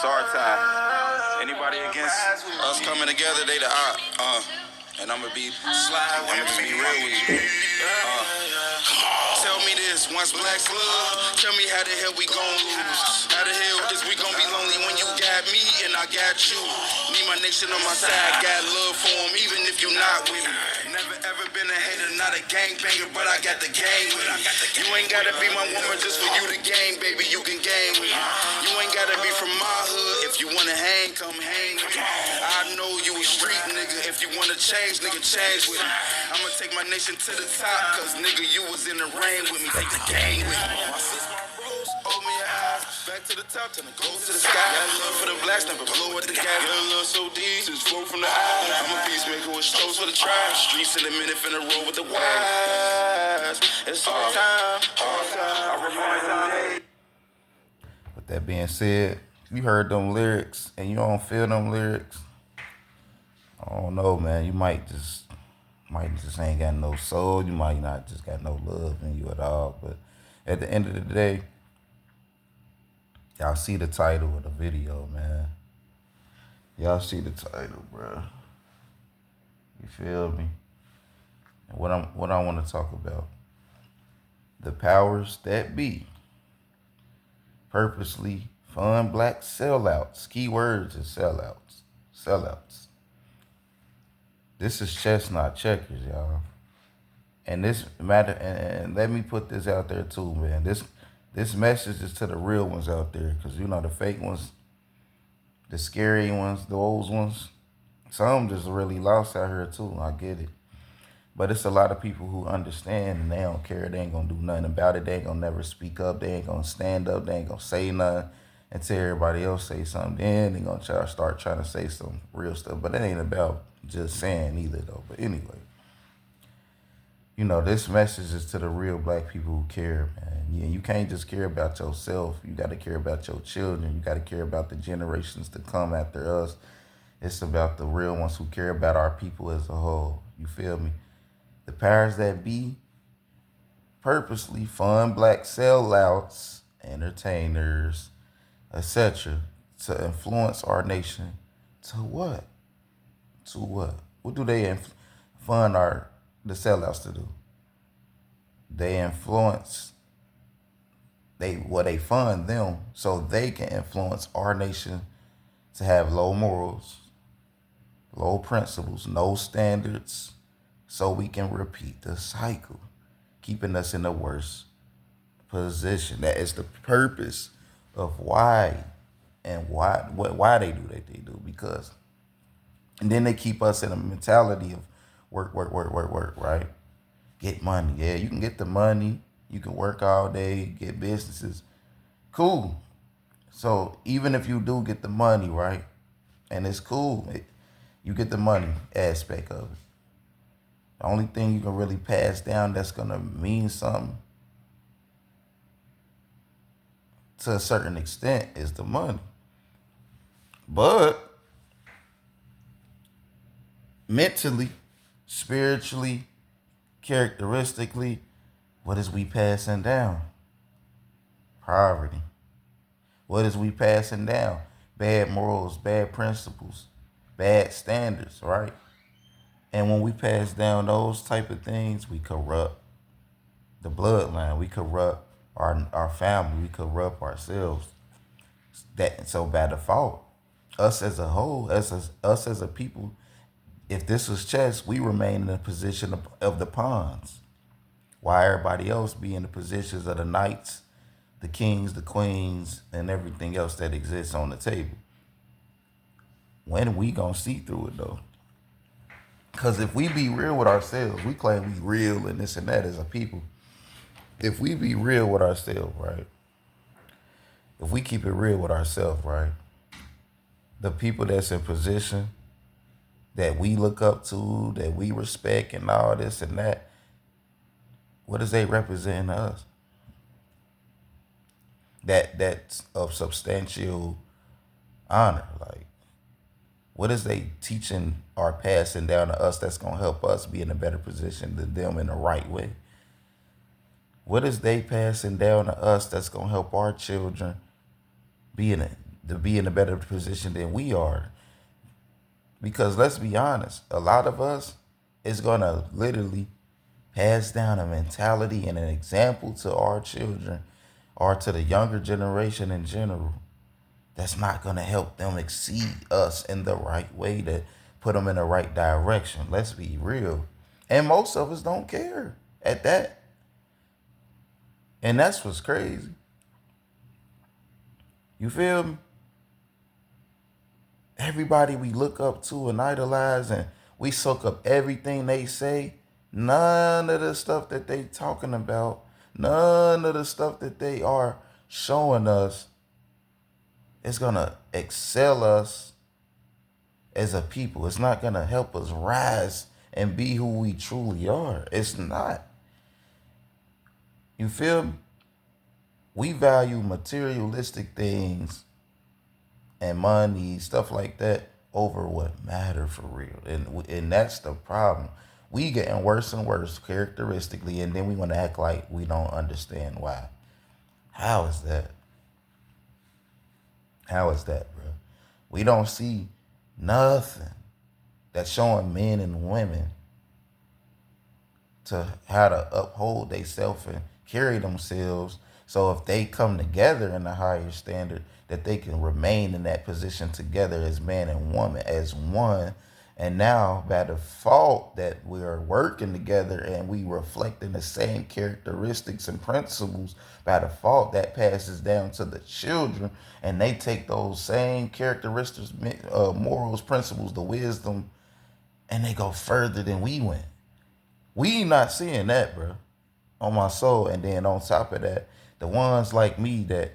It's our time. Anybody against us coming together, they the op. And I'ma be real with you. Tell me this, once blacks love, tell me how the hell we gon' lose? How the hell is we gon' be lonely when you got me and I got you? Need my nation on my side, got love for them, even if you not with me. Never ever been a hater, not a gangbanger, but I got the gang with me. You ain't gotta be my woman just for you to gang, baby, you can gang with me. You ain't gotta be from my hood, if you wanna hang, come hang with me. I know you a street nigga, if you wanna change, nigga, change with me. I'ma take my nation to the top, cause nigga, you was in the rain with me, take the gang with me. My sis, my bros, hold me your eyes, back to the top, turn the gold to the sky. Got love for the blacks, never blow at the gas. Got love so deep, just flow from the eyes. I'm a peacemaker with strokes for the tribe. Streets in a minute, finna roll with the wise. It's all time, I remind time. With that being said, you heard them lyrics and you don't feel them lyrics, I don't know, man. You might just ain't got no soul. You might not just got no love in you at all. But at the end of the day, y'all see the title of the video, man. Y'all see the title, bro. You feel me? And what I want to talk about, the powers that be purposely fund black sellouts. Key words is sellouts. Sellouts. This is chess, not checkers, y'all. And this matter, and let me put this out there too, man. This message is to the real ones out there, because you know the fake ones, the scary ones, those ones, some just really lost out here too. I get it. But it's a lot of people who understand and they don't care. They ain't gonna do nothing about it. They ain't gonna never speak up. They ain't gonna stand up. They ain't gonna say nothing until everybody else say something. Then they gonna start trying to say some real stuff. But it ain't about just saying either though. But anyway, you know, this message is to the real black people who care, man. Yeah, you can't just care about yourself. You gotta care about your children. You gotta care about the generations to come after us. It's about the real ones who care about our people as a whole. You feel me? The powers that be purposely fund black sellouts, entertainers, etc. to influence our nation. To what? To what? What do they fund the sellouts to do? They influence, they fund them so they can influence our nation to have low morals, low principles, no standards, so we can repeat the cycle, keeping us in the worst position. That is the purpose of why they do what they do, because, and then they keep us in a mentality of work, right? Get money. Yeah, you can get the money, you can work all day, get businesses. Cool. So even if you do get the money, right, and it's cool, you get the money aspect of it. The only thing you can really pass down that's going to mean something to a certain extent is the money. But mentally, spiritually, characteristically, what is we passing down? Poverty. What is we passing down? Bad morals, bad principles, bad standards, right? And when we pass down those type of things, we corrupt the bloodline. We corrupt our family. We corrupt ourselves. So by default, us as a whole, us as a people, if this was chess, we remain in the position of the pawns, while everybody else be in the positions of the knights, the kings, the queens, and everything else that exists on the table. When we gonna see through it though? Because if we be real with ourselves, we claim we real and this and that as a people. If we be real with ourselves, right? If we keep it real with ourselves, right? The people that's in position that we look up to, that we respect and all this and that, what is they representing to us? That's of substantial honor. Like, what is they teaching or passing down to us that's going to help us be in a better position than them in the right way? What is they passing down to us that's going to help our children be in to be in a better position than we are. Because let's be honest, a lot of us is gonna literally pass down a mentality and an example to our children or to the younger generation in general that's not gonna help them exceed us in the right way to put them in the right direction. Let's be real. And most of us don't care at that. And that's what's crazy. You feel me? Everybody we look up to and idolize and we soak up everything they say. None of the stuff that they talking about, none of the stuff that they are showing us is gonna excel us as a people. It's not gonna help us rise and be who we truly are. It's not. You feel me? We value materialistic things and money, stuff like that, over what matter for real. And that's the problem. We getting worse and worse characteristically, and then we want to act like we don't understand why. How is that? How is that, bro? We don't see nothing that's showing men and women to how to uphold themselves and carry themselves. So if they come together in a higher standard, that they can remain in that position together as man and woman, as one. And now, by default, that we are working together and we reflecting the same characteristics and principles, by default, that passes down to the children, and they take those same characteristics, morals, principles, the wisdom, and they go further than we went. We not seeing that, bro, on my soul. And then on top of that, the ones like me that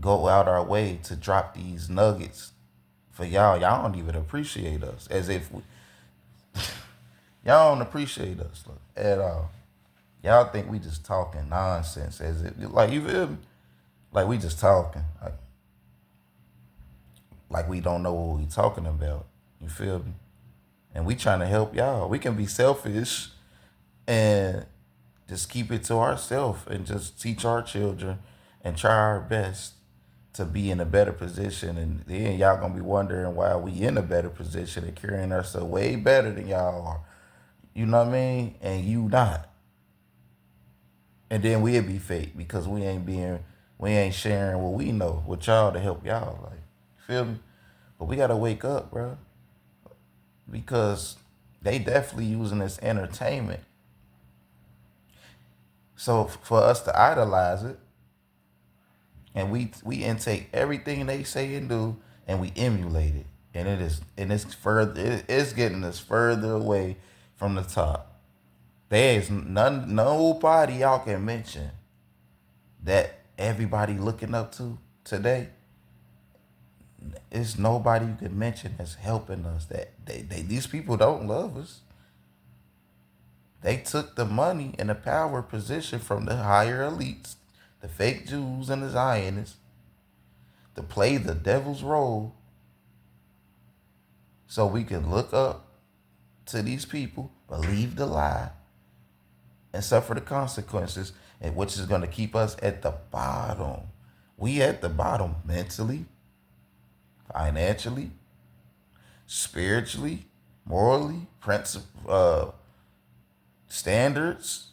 go out our way to drop these nuggets for y'all don't even appreciate us. As if y'all don't appreciate us at all. Y'all think we just talking nonsense, as if, like, you feel me? Like we just talking. Like we don't know what we talking about. You feel me? And we trying to help y'all. We can be selfish and just keep it to ourselves and just teach our children and try our best to be in a better position. And then y'all gonna be wondering why we in a better position and carrying ourselves way better than y'all are. You know what I mean? And you not. And then we'll be fake because we ain't sharing what we know with y'all to help y'all. Like, feel me? But we gotta wake up, bro. Because they definitely using this entertainment. So for us to idolize it, and we intake everything they say and do, and we emulate it, and it's getting us further away from the top. There is nobody y'all can mention that everybody looking up to today. It's nobody you can mention that's helping us. That these people don't love us. They took the money and the power position from the higher elites, the fake Jews and the Zionists, to play the devil's role so we can look up to these people, believe the lie, and suffer the consequences, and which is going to keep us at the bottom. We at the bottom mentally, financially, spiritually, morally, standards,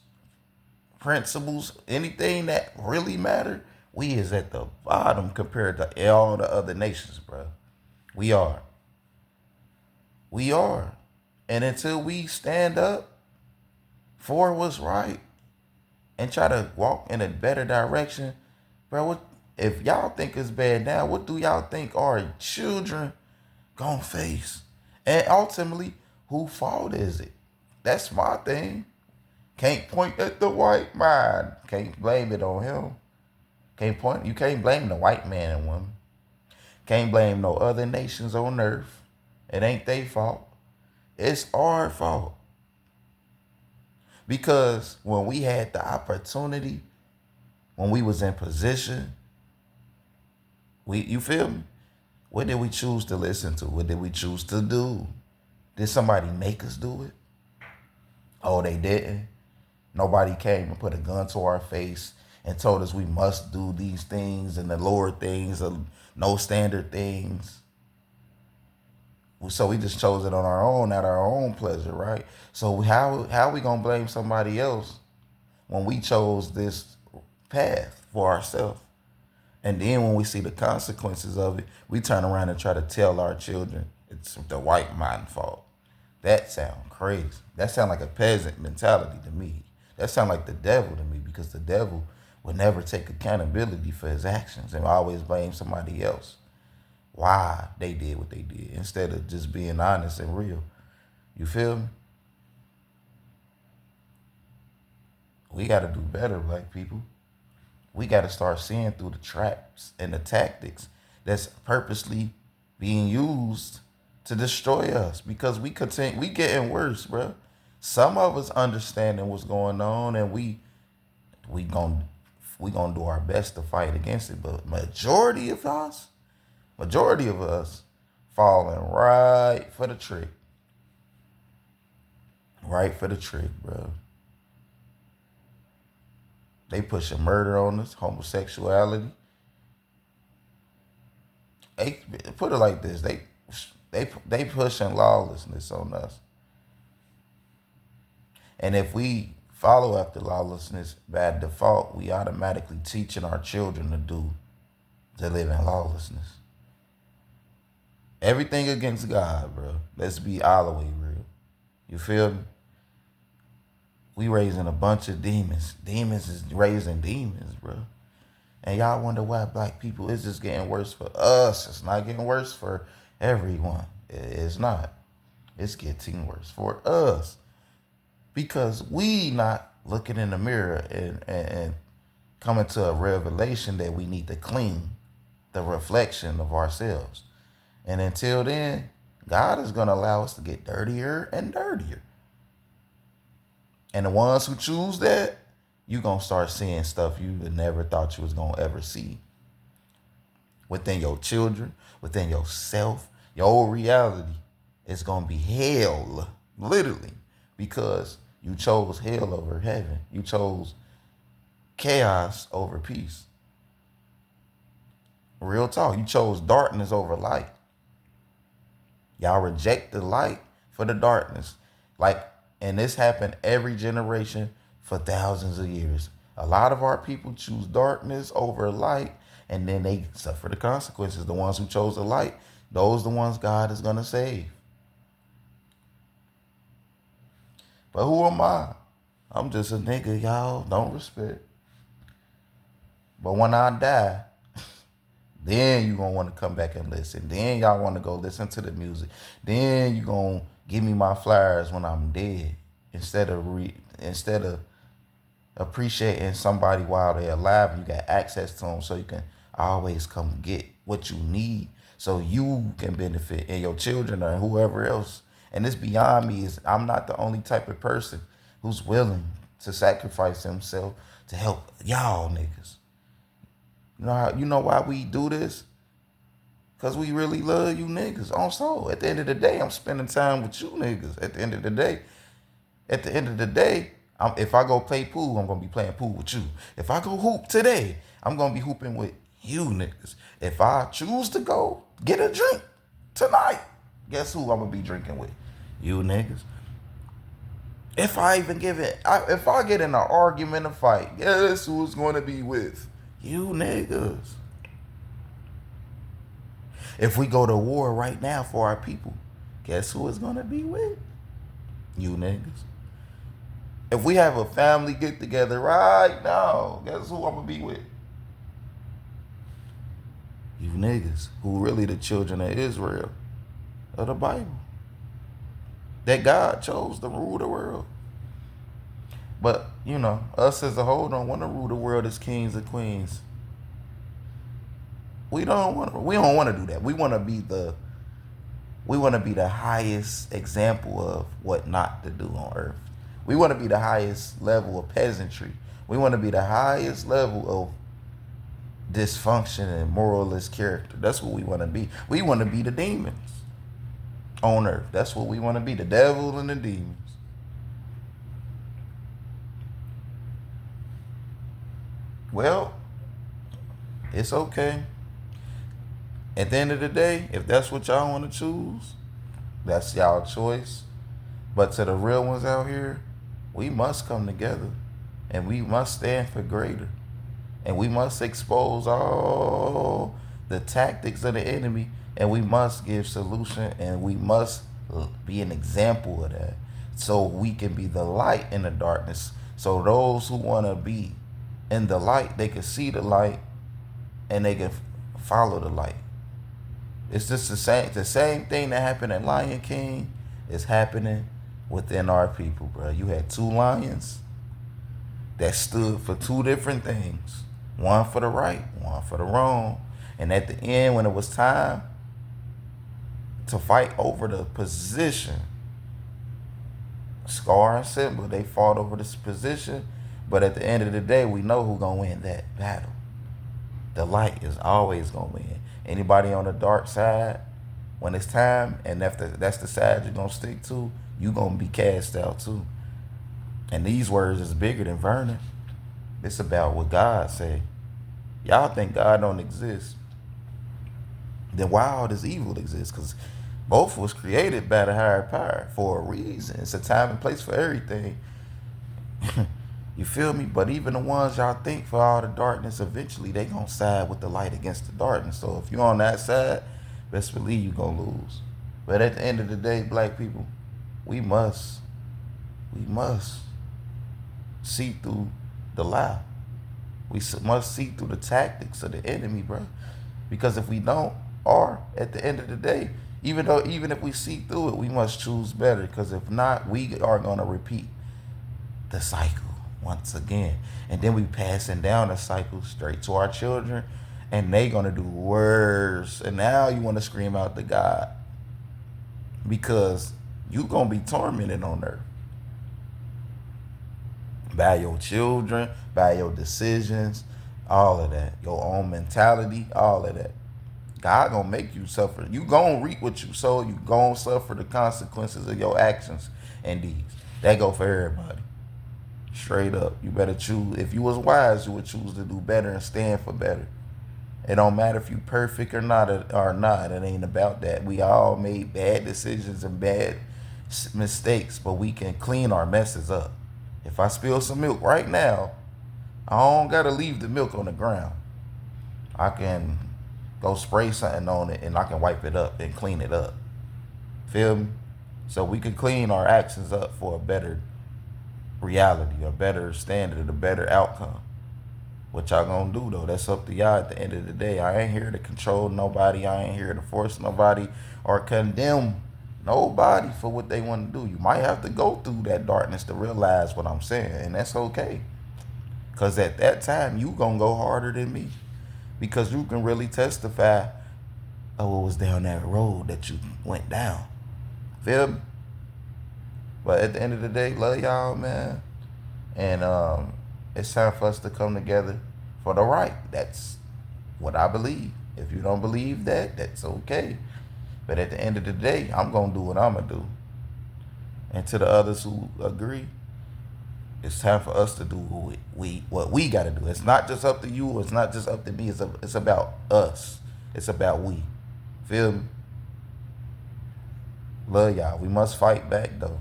principles, anything that really matter, we is at the bottom compared to all the other nations, bro. We are. We are. And until we stand up for what's right and try to walk in a better direction, bro, if y'all think it's bad now, what do y'all think our children gonna face? And ultimately, whose fault is it? That's my thing. Can't point at the white man. Can't blame it on him. You can't blame the white man and woman. Can't blame no other nations on earth. It ain't their fault. It's our fault. Because when we had the opportunity, when we was in position, you feel me? What did we choose to listen to? What did we choose to do? Did somebody make us do it? Oh, they didn't. Nobody came and put a gun to our face and told us we must do these things and the lower things, no standard things. So we just chose it on our own, at our own pleasure, right? So how we gonna blame somebody else when we chose this path for ourselves? And then when we see the consequences of it, we turn around and try to tell our children it's the white man's fault. That sound crazy. That sound like a peasant mentality to me. That sound like the devil to me, because the devil would never take accountability for his actions and always blame somebody else why they did what they did, instead of just being honest and real. You feel me? We got to do better, black people. We got to start seeing through the traps and the tactics that's purposely being used to destroy us, because we getting worse, bro. Some of us understanding what's going on, and we gon' we gonna do our best to fight against it. But majority of us falling right for the trick. Right for the trick, bro. They pushing murder on us, homosexuality. They put it like this: they pushing lawlessness on us. And if we follow after lawlessness by default, we automatically teaching our children to live in lawlessness. Everything against God, bro. Let's be all the way real. You feel me? We raising a bunch of demons. Demons is raising demons, bro. And y'all wonder why black people is just getting worse for us. It's not getting worse for everyone. It's not. It's getting worse for us, because we not looking in the mirror and coming to a revelation that we need to clean the reflection of ourselves. And until then, God is going to allow us to get dirtier and dirtier. And the ones who choose that, you're going to start seeing stuff you never thought you was going to ever see. Within your children, within yourself, your reality is going to be hell, literally, because you chose hell over heaven. You chose chaos over peace. Real talk. You chose darkness over light. Y'all reject the light for the darkness. And this happened every generation for thousands of years. A lot of our people choose darkness over light, and then they suffer the consequences. The ones who chose the light, those the ones God is going to save. But who am I? I'm just a nigga y'all don't respect. But when I die, then you going to want to come back and listen. Then y'all want to go listen to the music. Then you going to give me my flowers when I'm dead, instead of appreciating somebody while they're alive. You got access to them, so you can always come get what you need, so you can benefit, and your children or whoever else. And it's beyond me. I'm not the only type of person who's willing to sacrifice himself to help y'all niggas. You know why we do this? Because we really love you niggas on soul. At the end of the day, I'm spending time with you niggas. At the end of the day, if I go play pool, I'm going to be playing pool with you. If I go hoop today, I'm going to be hooping with you niggas. If I choose to go get a drink tonight, guess who I'm going to be drinking with? You niggas. If I get in an argument, a fight, guess who it's going to be with? You niggas. If we go to war right now for our people, guess who it's going to be with? You niggas. If we have a family get together right now, guess who I'm going to be with? You niggas, who really the children of Israel, of the Bible, that God chose to rule the world. But, us as a whole don't want to rule the world as kings and queens. We don't want to do that. We want to be the highest example of what not to do on earth. We want to be the highest level of peasantry. We want to be the highest level of dysfunction and moralist character. That's what we want to be. We want to be the demons on earth. That's what we want to be, the devil and the demons. Well, it's okay. At the end of the day, if that's what y'all want to choose, that's y'all choice. But to the real ones out here, we must come together and we must stand for greater. And we must expose all the tactics of the enemy and we must give solution and we must be an example of that so we can be the light in the darkness. So those who want to be in the light, they can see the light and they can follow the light. It's just the same thing that happened in Lion King is happening within our people, bro. You had two lions that stood for two different things. One for the right, one for the wrong. And at the end, when it was time to fight over the position, Scar and Simba, they fought over this position. But at the end of the day, we know who's gonna win that battle. The light is always gonna win. Anybody on the dark side, when it's time, and if that's the side you're gonna stick to, you gonna be cast out too. And these words is bigger than Vernon. It's about what God say. Y'all think God don't exist. Then why all this evil exists? Because both was created by the higher power for a reason. It's a time and place for everything. You feel me? But even the ones y'all think for all the darkness, eventually they gonna side with the light against the darkness. So if you're on that side, best believe you gonna lose. But at the end of the day, black people, we must see through the lie. We must see through the tactics of the enemy, bro. Because if we don't, or at the end of the day, even if we see through it, we must choose better. Because if not, we are gonna repeat the cycle once again, and then we passing down the cycle straight to our children, and they gonna do worse. And now you want to scream out to God because you gonna be tormented on earth by your children, by your decisions, all of that, your own mentality, all of that. God gonna make you suffer. You gonna reap what you sow. You gonna suffer the consequences of your actions and deeds. That go for everybody. Straight up. You better choose. If you was wise, you would choose to do better and stand for better. It don't matter if you perfect or not. It ain't about that. We all made bad decisions and bad mistakes, but we can clean our messes up. If I spill some milk right now, I don't gotta leave the milk on the ground. I can go spray something on it and I can wipe it up and clean it up. Feel me? So we can clean our actions up for a better reality, a better standard, a better outcome. What y'all gonna do though? That's up to y'all at the end of the day. I ain't here to control nobody. I ain't here to force nobody or condemn nobody for what they want to do. You might have to go through that darkness to realize what I'm saying, and that's okay. Cause at that time you gonna go harder than me. Because you can really testify of what was down that road that you went down. Feel me? But at the end of the day, love y'all, man. And it's time for us to come together for the right. That's what I believe. If you don't believe that, that's okay. But at the end of the day, I'm going to do what I'm going to do. And to the others who agree, it's time for us to do what we got to do. It's not just up to you. It's not just up to me. It's about us. It's about we. Feel me? Love y'all. We must fight back, though.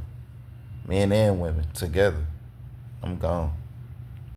Men and women together. I'm gone.